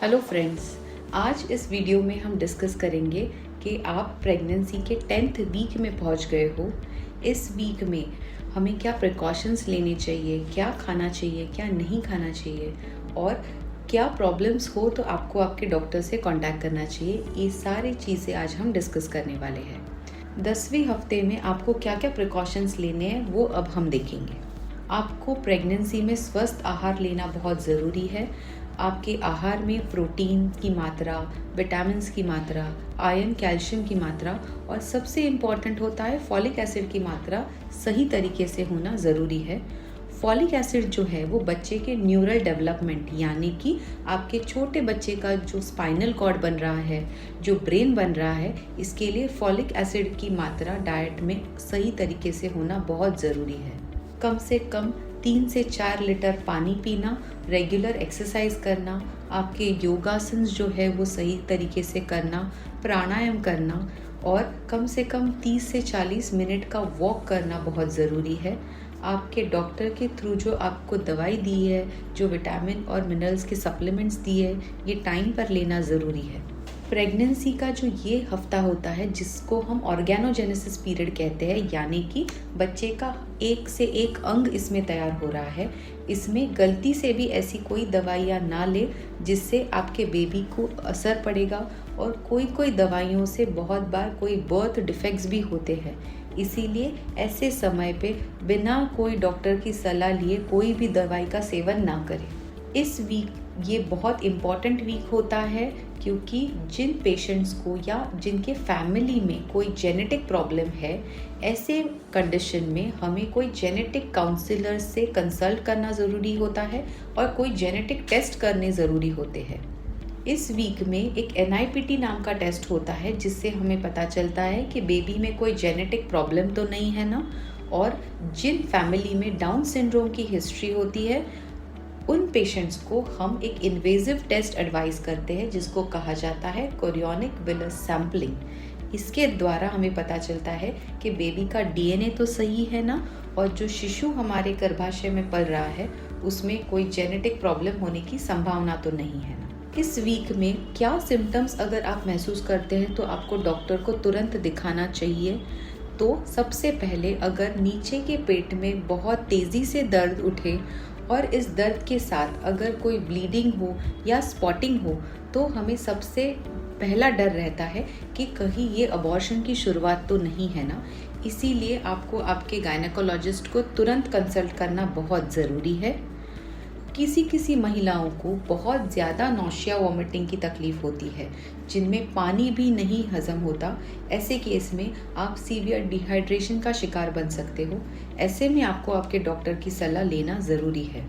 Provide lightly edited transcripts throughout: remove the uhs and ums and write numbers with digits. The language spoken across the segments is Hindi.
हेलो फ्रेंड्स, आज इस वीडियो में हम डिस्कस करेंगे कि आप प्रेगनेंसी के 10th वीक में पहुंच गए हो। इस वीक में हमें क्या प्रिकॉशंस लेने चाहिए, क्या खाना चाहिए, क्या नहीं खाना चाहिए और क्या प्रॉब्लम्स हो तो आपको आपके डॉक्टर से कांटेक्ट करना चाहिए। ये सारी चीज़ें आज हम डिस्कस करने वाले हैं। 10वें हफ्ते में आपको क्या क्या प्रिकॉशंस लेने हैं वो अब हम देखेंगे। आपको प्रेगनेंसी में स्वस्थ आहार लेना बहुत ज़रूरी है। आपके आहार में प्रोटीन की मात्रा, विटामिन्स की मात्रा, आयरन, कैल्शियम की मात्रा और सबसे इम्पॉर्टेंट होता है फॉलिक एसिड की मात्रा सही तरीके से होना ज़रूरी है। फॉलिक एसिड जो है वो बच्चे के न्यूरल डेवलपमेंट यानी कि आपके छोटे बच्चे का जो स्पाइनल कॉर्ड बन रहा है, जो ब्रेन बन रहा है, इसके लिए फॉलिक एसिड की मात्रा डाइट में सही तरीके से होना बहुत ज़रूरी है। कम से कम 3 से 4 लीटर पानी पीना, रेगुलर एक्सरसाइज करना, आपके योगासन जो है वो सही तरीके से करना, प्राणायाम करना और कम से कम 30 से 40 मिनट का वॉक करना बहुत ज़रूरी है। आपके डॉक्टर के थ्रू जो आपको दवाई दी है, जो विटामिन और मिनरल्स के सप्लीमेंट्स दिए, ये टाइम पर लेना ज़रूरी है। प्रेगनेंसी का जो ये हफ्ता होता है जिसको हम ऑर्गेनोजेनेसिस पीरियड कहते हैं, यानी कि बच्चे का एक से एक अंग इसमें तैयार हो रहा है, इसमें गलती से भी ऐसी कोई दवाइयाँ ना ले जिससे आपके बेबी को असर पड़ेगा। और कोई दवाइयों से बहुत बार कोई बर्थ डिफेक्ट्स भी होते हैं, इसीलिए ऐसे समय पे बिना कोई डॉक्टर की सलाह लिए कोई भी दवाई का सेवन ना करें। इस वीक ये बहुत इम्पॉर्टेंट वीक होता है क्योंकि जिन पेशेंट्स को या जिनके फैमिली में कोई जेनेटिक प्रॉब्लम है, ऐसे कंडीशन में हमें कोई जेनेटिक काउंसलर से कंसल्ट करना ज़रूरी होता है और कोई जेनेटिक टेस्ट करने ज़रूरी होते हैं। इस वीक में एक NIPT नाम का टेस्ट होता है जिससे हमें पता चलता है कि बेबी में कोई जेनेटिक प्रॉब्लम तो नहीं है ना। और जिन फैमिली में डाउन सिंड्रोम की हिस्ट्री होती है उन पेशेंट्स को हम एक इन्वेजिव टेस्ट एडवाइस करते हैं जिसको कहा जाता है कोरियोनिक विलस सैम्पलिंग। इसके द्वारा हमें पता चलता है कि बेबी का DNA तो सही है ना और जो शिशु हमारे गर्भाशय में पल रहा है उसमें कोई जेनेटिक प्रॉब्लम होने की संभावना तो नहीं है ना। इस वीक में क्या सिम्टम्स अगर आप महसूस करते हैं तो आपको डॉक्टर को तुरंत दिखाना चाहिए। तो सबसे पहले अगर नीचे के पेट में बहुत तेज़ी से दर्द उठे और इस दर्द के साथ अगर कोई ब्लीडिंग हो या स्पॉटिंग हो तो हमें सबसे पहला डर रहता है कि कहीं ये अबॉर्शन की शुरुआत तो नहीं है ना। इसीलिए आपको आपके गायनेकोलॉजिस्ट को तुरंत कंसल्ट करना बहुत ज़रूरी है। किसी महिलाओं को बहुत ज़्यादा नौशिया वॉमिटिंग की तकलीफ़ होती है जिनमें पानी भी नहीं हज़म होता। ऐसे केस में आप सीवियर डिहाइड्रेशन का शिकार बन सकते हो। ऐसे में आपको आपके डॉक्टर की सलाह लेना ज़रूरी है।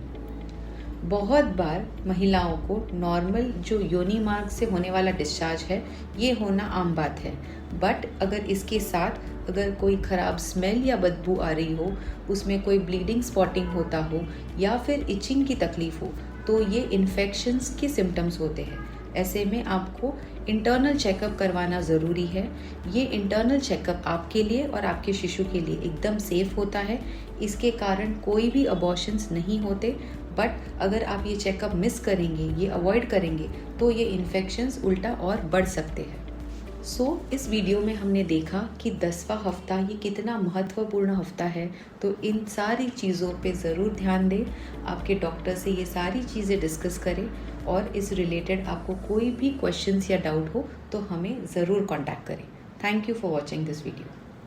बहुत बार महिलाओं को नॉर्मल जो योनि मार्ग से होने वाला डिस्चार्ज है ये होना आम बात है, बट अगर इसके साथ अगर कोई ख़राब स्मेल या बदबू आ रही हो, उसमें कोई ब्लीडिंग स्पॉटिंग होता हो या फिर इचिंग की तकलीफ़ हो तो ये इन्फेक्शंस के सिम्टम्स होते हैं। ऐसे में आपको इंटरनल चेकअप करवाना ज़रूरी है। ये इंटरनल चेकअप आपके लिए और आपके शिशु के लिए एकदम सेफ़ होता है। इसके कारण कोई भी अबॉर्शंस नहीं होते, बट अगर आप ये चेकअप मिस करेंगे, ये अवॉइड करेंगे तो ये इन्फेक्शंस उल्टा और बढ़ सकते हैं। इस वीडियो में हमने देखा कि 10वां हफ्ता ये कितना महत्वपूर्ण हफ्ता है। तो इन सारी चीज़ों पे ज़रूर ध्यान दें, आपके डॉक्टर से ये सारी चीज़ें डिस्कस करें और इस रिलेटेड आपको कोई भी क्वेश्चंस या डाउट हो तो हमें ज़रूर कांटेक्ट करें। Thank you for watching this video.